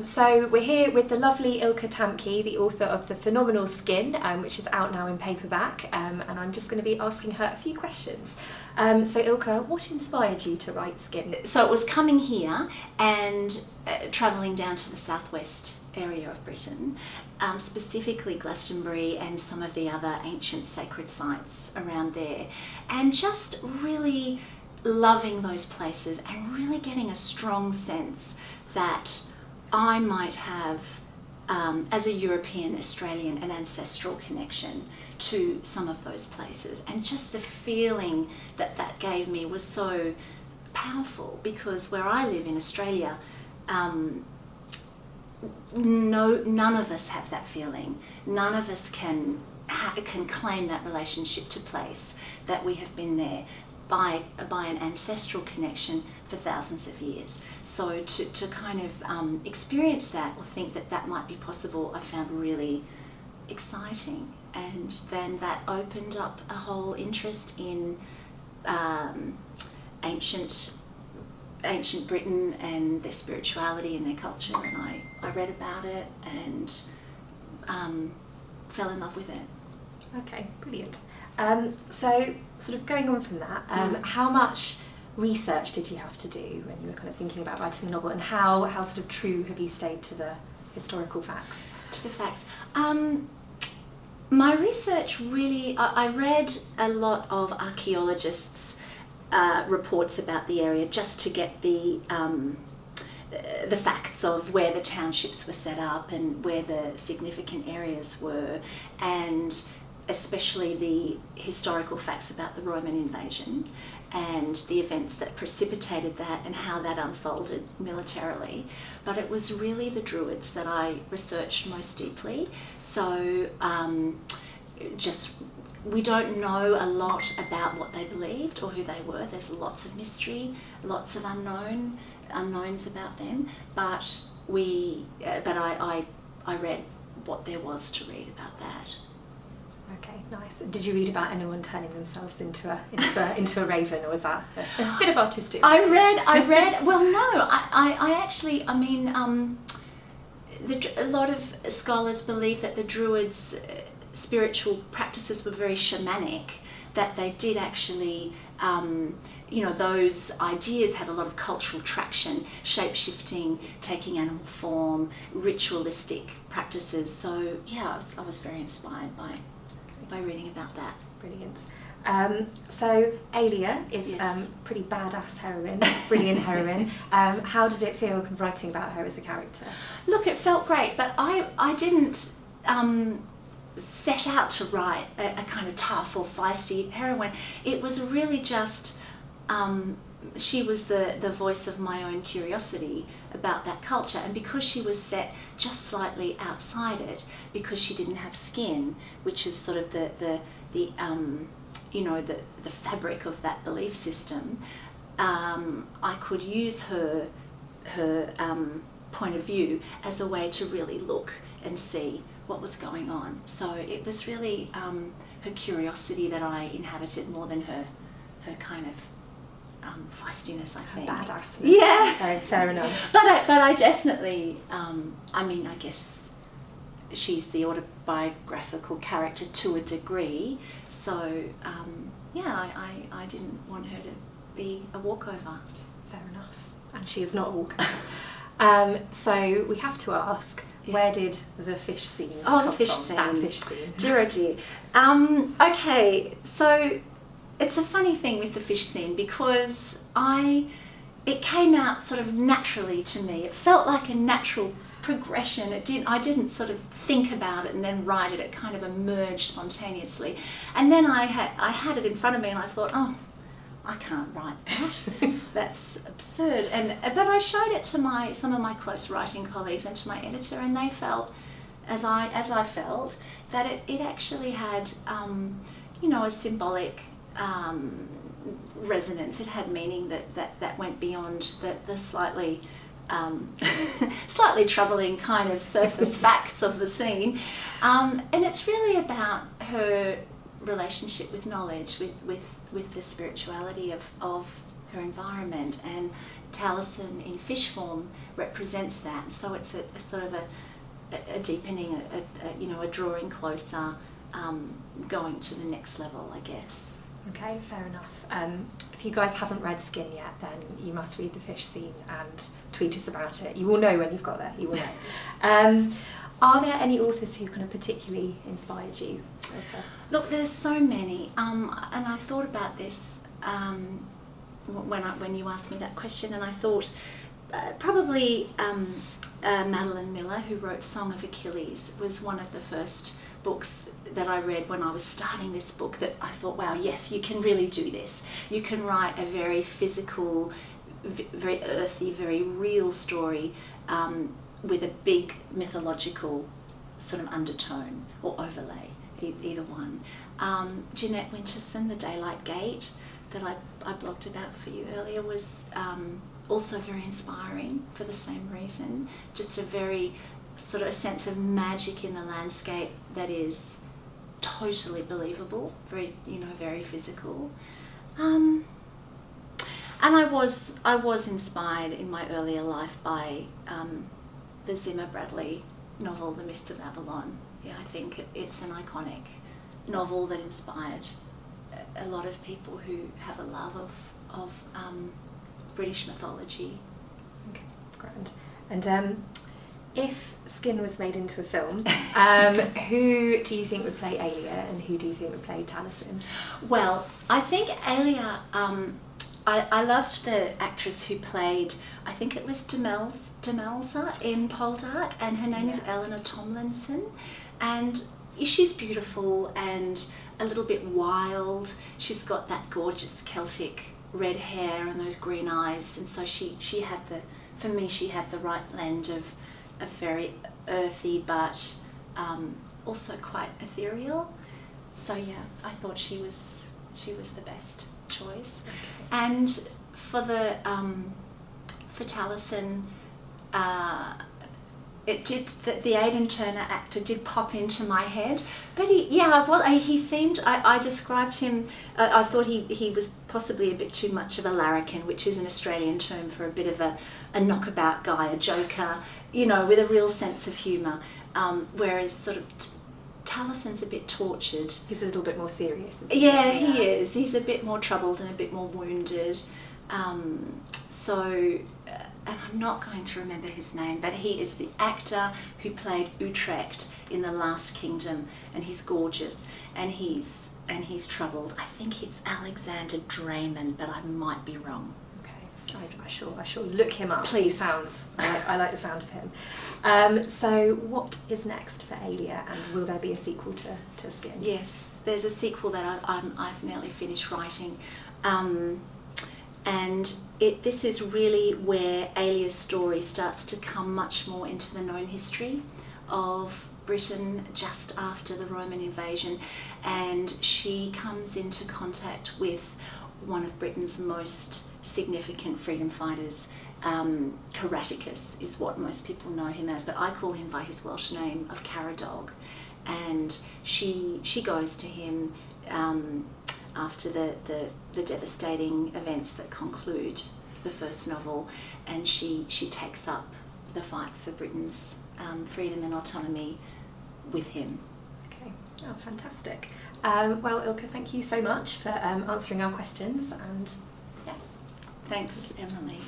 So we're here with the lovely Ilka Tampke, the author of The Phenomenal Skin, which is out now in paperback, and I'm just going to be asking her a few questions. So Ilka, what inspired you to write Skin? So it was coming here and travelling down to the southwest area of Britain, specifically Glastonbury and some of the other ancient sacred sites around there, and just really loving those places and really getting a strong sense that I might have, as a European Australian, an ancestral connection to some of those places. And just the feeling that that gave me was so powerful, because where I live in Australia, none of us have that feeling. None of us can claim that relationship to place, that we have been there by an ancestral connection for thousands of years. So to kind of experience that or think that that might be possible, I found really exciting. And then that opened up a whole interest in ancient Britain and their spirituality and their culture, and I read about it and fell in love with it. Okay, brilliant. So sort of going on from that, how much research did you have to do when you were kind of thinking about writing the novel, and how sort of true have you stayed to the historical facts? To the facts. My research really, I read a lot of archaeologists' reports about the area just to get the facts of where the townships were set up and where the significant areas were, and especially the historical facts about the Roman invasion and the events that precipitated that and how that unfolded militarily. But it was really the Druids that I researched most deeply. So we don't know a lot about what they believed or who they were. There's lots of mystery, lots of unknowns about them, but I read what there was to read about that. Okay, nice. Did you read about anyone turning themselves into a raven, or was that a bit of artistic? I read. Well, no, I actually. I mean, a lot of scholars believe that the Druids' spiritual practices were very shamanic. That they did actually, those ideas had a lot of cultural traction, shape-shifting, taking animal form, ritualistic practices. So yeah, I was very inspired by reading about that. Brilliant. So Ailia is pretty badass heroine, brilliant heroine. How did it feel writing about her as a character? Look, it felt great, but I didn't set out to write a kind of tough or feisty heroine. It was really just, she was the voice of my own curiosity about that culture, and because she was set just slightly outside it, because she didn't have skin, which is sort of the fabric of that belief system, I could use her point of view as a way to really look and see what was going on. So it was really her curiosity that I inhabited more than her kind of feistiness, I think. Badass. Yeah. Fair enough. But I definitely, I guess she's the autobiographical character to a degree. So, I didn't want her to be a walkover. Fair enough. And she is not a walkover. So we have to ask, where did the fish scene come the fish from? scene. That fish scene. Dear, oh dear. Okay, so it's a funny thing with the fish scene, because it came out sort of naturally to me. It felt like a natural progression. I didn't sort of think about it and then write it. It kind of emerged spontaneously. And then I had it in front of me and I thought, oh, I can't write that. That's absurd. But I showed it to some of my close writing colleagues and to my editor, and they felt, as I felt, that it actually had, a symbolic resonance. It had meaning that went beyond the slightly troubling kind of surface facts of the scene, and it's really about her relationship with knowledge, with the spirituality of her environment, and Taliesin in fish form represents that. And so it's a sort of a deepening, a drawing closer, going to the next level, I guess. Okay, fair enough. If you guys haven't read Skin yet, then you must read the fish scene and tweet us about it. You will know when you've got there, you will know. Are there any authors who kind of particularly inspired you? Look, there's so many, and I thought about this when you asked me that question, and I thought probably Madeline Miller, who wrote Song of Achilles, was one of the first books that I read when I was starting this book that I thought, wow, yes, you can really do this. You can write a very physical, very earthy, very real story with a big mythological sort of undertone or overlay, either one. Jeanette Winterson, The Daylight Gate, that I blogged about for you earlier, was also very inspiring for the same reason. Just a very sort of a sense of magic in the landscape that is totally believable, very, very physical. And I was inspired in my earlier life by the Zimmer Bradley novel, The Mists of Avalon. Yeah, I think it's an iconic novel that inspired a lot of people who have a love of British mythology. Okay, grand. And if Skin was made into a film, who do you think would play Ailia and who do you think would play Taliesin? Well, I think Ailia, I loved the actress who played, I think it was Demelza in Poldark, and her name is Eleanor Tomlinson, and she's beautiful and a little bit wild. She's got that gorgeous Celtic red hair and those green eyes, and so she had she had the right blend of a very earthy but also quite ethereal. So yeah, I thought she was the best choice. Okay. And for for Taliesin, the Aidan Turner actor did pop into my head, but he seemed, I described him, I thought he was possibly a bit too much of a larrikin, which is an Australian term for a bit of a knockabout guy, a joker, with a real sense of humour, whereas sort of Taliesin's a bit tortured. He's a little bit more serious. He is. He's a bit more troubled and a bit more wounded. And I'm not going to remember his name, but he is the actor who played Utrecht in The Last Kingdom, and he's gorgeous, and he's troubled. I think it's Alexander Draymond, but I might be wrong. Okay, I shall look him up. Please. I like the sound of him. So what is next for Ailia, and will there be a sequel to Skin? Yes, there's a sequel that I've nearly finished writing. And this is really where Ailia's story starts to come much more into the known history of Britain just after the Roman invasion, and she comes into contact with one of Britain's most significant freedom fighters. Caraticus is what most people know him as, but I call him by his Welsh name of Caradog, and she goes to him after the devastating events that conclude the first novel, and she takes up the fight for Britain's freedom and autonomy with him. Okay, oh, fantastic. Well, Ilka, thank you so much for answering our questions, and yes. Thanks, Emily.